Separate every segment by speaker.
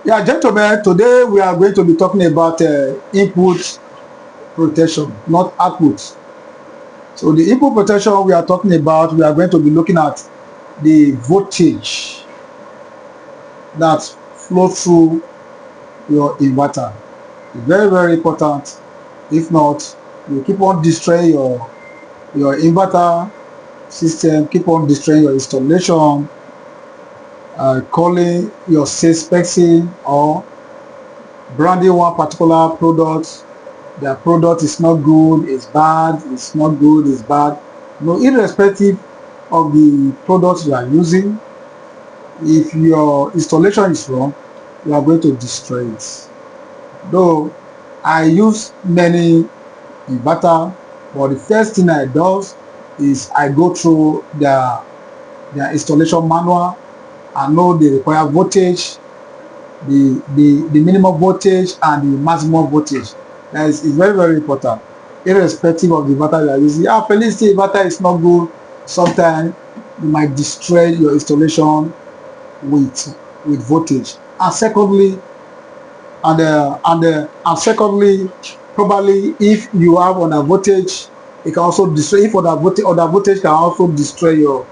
Speaker 1: Yeah, gentlemen, today we are going to be talking about input protection, not output. So the input protection we are talking about, we are going to be looking at the voltage that flows through your inverter. It's very, very important. If not, you keep on destroying your inverter system, keep on destroying your installation, calling your sales person or branding one particular product. Their product is not good, it's bad, it's not good, it's bad. No, irrespective of the products you are using, if your installation is wrong, you are going to destroy it. Though I use many inverter, but the first thing I do is I go through their installation manual. I know the required voltage, the minimum voltage and the maximum voltage. That is very, very important, irrespective of the inverter you are using. Yeah, Felicity inverter is not good. Sometimes you might destroy your installation with voltage. And secondly, and secondly, probably if you have on a voltage, it can also destroy. If other voltage can also destroy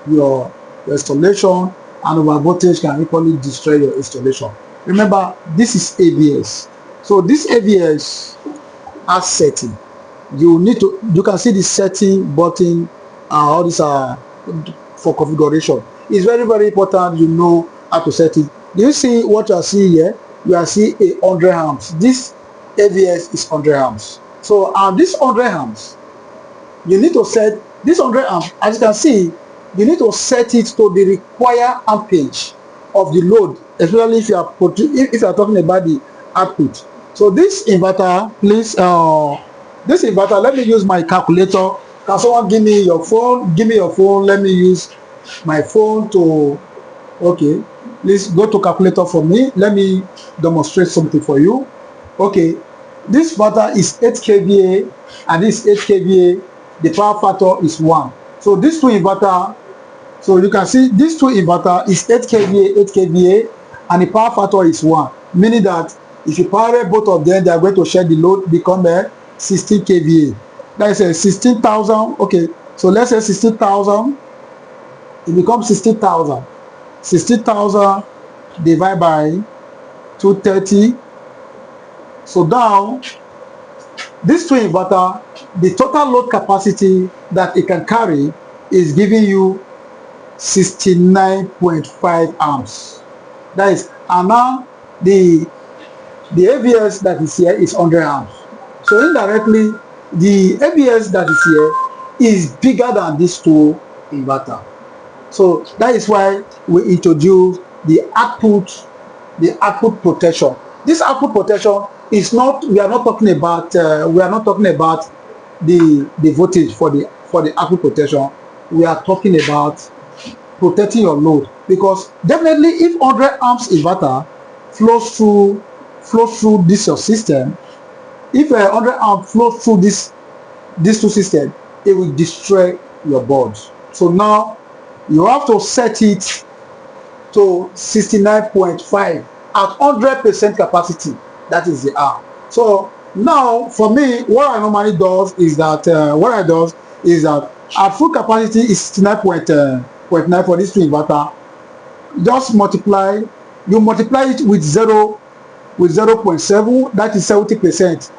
Speaker 1: your installation, and over voltage can equally destroy your installation. Remember, this is AVS. So this AVS has setting. You can see the setting button, and all these are for configuration. It's very, very important you know how to set it. Do you see what you are seeing here? You are seeing a 100 amps. This AVS is 100 amps. So this 100 amps, you need to set this 100 amps. As you can see, you need to set it to the required ampage of the load, especially if you are talking about the output. So this inverter, please, this inverter, let me use my calculator. Can someone give me your phone? Give me your phone. Let me use my phone to, okay, please go to calculator for me. Let me demonstrate something for you. Okay, this inverter is 8 kVA and this 8 kVA, the power factor is 1. So these two inverter, so you can see these two inverter is 8 kVA, 8 kVA, and the power factor is 1, meaning that if you power both of them, they are going to share the load, become a 16 kVA. That is a 16,000. Okay, so let's say 16,000, it becomes 16,000. 16,000 divided by 230. So now, this two inverter, the total load capacity that it can carry is giving you 69.5 amps. That is, and now the AVS that is here is 100 amps. So indirectly, the AVS that is here is bigger than these two inverter. So that is why we introduce the output protection. This output protection is not, we are not talking about the voltage for the output protection. We are talking about protecting your load, because definitely if 100 amps inverter flows through this your system, if 100 amp flows through these two systems, it will destroy your board. So now you have to set it to 69.5 at 100% capacity. That is the R. So now for me, what I normally do is that at full capacity is 69.9 for this two inverter. Just multiply it with 0.7, that is 70%.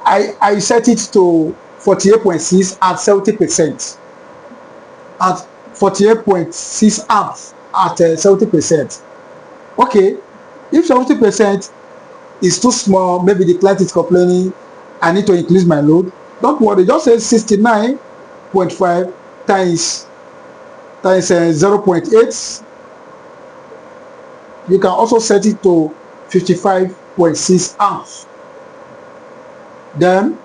Speaker 1: I set it to 48.6 at 70%, at 48.6 amps at 70%. Okay, if 70% is too small, maybe the client is complaining, I need to increase my load, don't worry, just say 69.5 times 0.8. You can also set it to 55.6 amps. Then,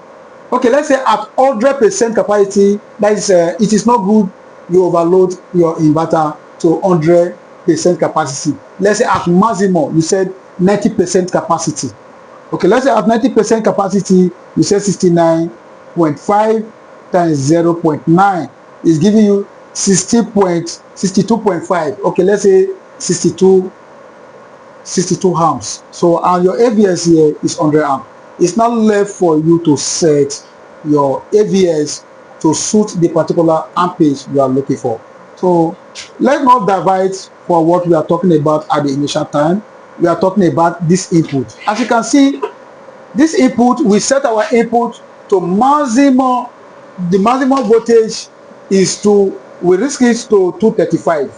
Speaker 1: okay, let's say at 100% capacity, that is, it is not good you overload your inverter to 100% capacity. Let's say at maximum, you said 90% capacity. Okay, let's say at 90% capacity, you said 69.5 times 0.9 is giving you 62.5. Okay, let's say 62 62 amps. So and your AVS here is 100 amp. It's not left for you to set your AVS to suit the particular ampage you are looking for. So let's not divide for what we are talking about at the initial time. We are talking about this input. As you can see, this input, we set our input to maximum. The maximum voltage is we risk it to 235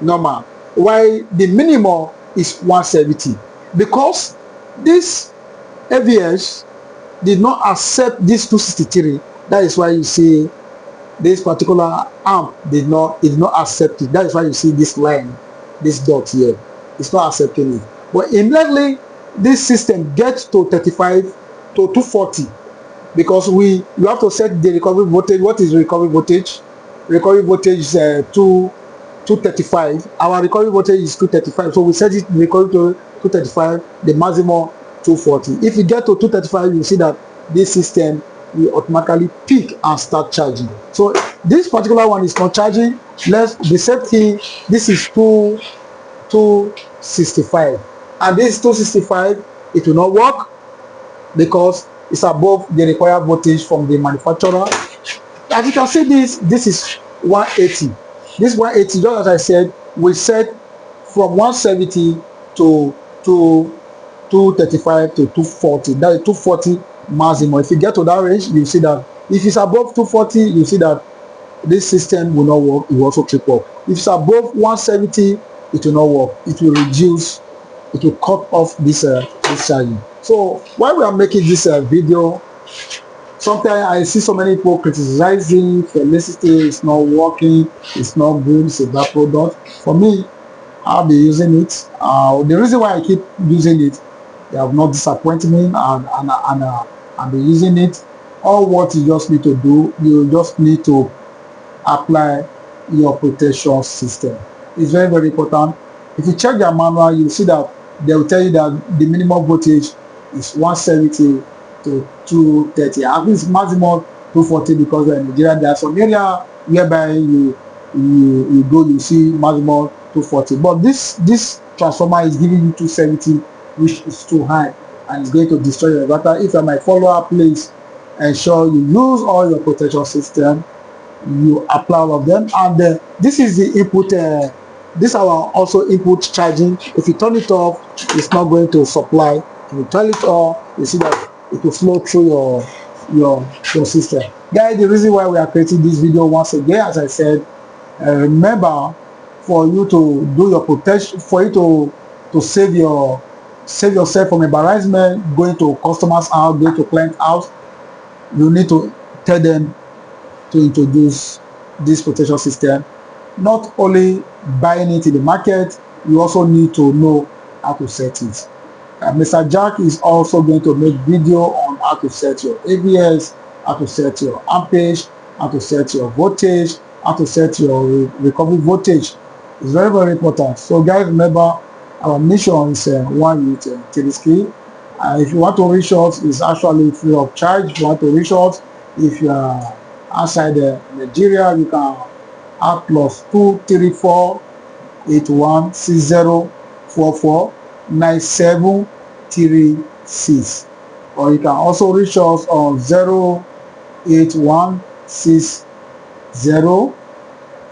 Speaker 1: normal, while the minimum is 170, because this AVS did not accept this 263. That is why you see this particular amp did not accept it. That is why you see this line, this dot here. It's not accepting it. But immediately this system gets to 35 to 240, because you have to set the recovery voltage. What is recovery voltage? Recovery voltage is 235. Our recovery voltage is 235, so we set it recovery to 235, the maximum 240. If you get to 235, you see that this system will automatically peak and start charging. So this particular one is not charging. The same thing, this is 265, and this 265, it will not work because it's above the required voltage from the manufacturer. As you can see, this is 180. This 180, just as I said, we set from 170 to 235 to 240. That is 240 maximum. If you get to that range, you see that if it's above 240, you see that this system will not work. It will also trip up. If it's above 170, it will not work. It will reduce. It will cut off this charging. So while we are making this video, sometimes I see so many people criticizing Felicity. It's not working. It's not good. It's a bad product. For me, I'll be using it. The reason why I keep using it, they have not disappointed me, and I'll be using it. All what you just need to do, you just need to apply your protection system. It's very, very important. If you check their manual, you'll see that they will tell you that the minimum voltage is 170 to 230. I think it's maximum 240, because in Nigeria there are some area whereby you go, you see maximum 240. But this transformer is giving you 270, which is too high, and it's going to destroy your inverter. If you're my follower, please ensure you use all your protection system. You apply all of them, and this is the input. This our also input charging. If you turn it off, it's not going to supply. If you turn it off, you see that it will flow through your system. Guys, the reason why we are creating this video, once again, as I said, remember, for you to do your protection, for you to save yourself from embarrassment, going to customers' house, going to client house, you need to tell them to introduce this protection system. Not only buying it in the market, you also need to know how to set it. Mr. Jack is also going to make video on how to set your AVS, how to set your ampage, how to set your voltage, how to set your recovery voltage. It's very, very important. So guys, remember, our mission is one with Teleski. If you want to reach us, it's actually free of charge. If you want to reach us, if you are outside Nigeria, you can add +234 8160 9736, or you can also reach us on 08160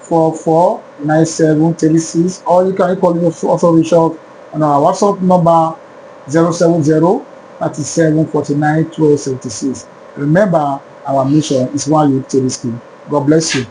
Speaker 1: 449736, or you can also reach us on our WhatsApp number 070 37 49 1276. Remember, our mission is one youth Teleski. God bless you.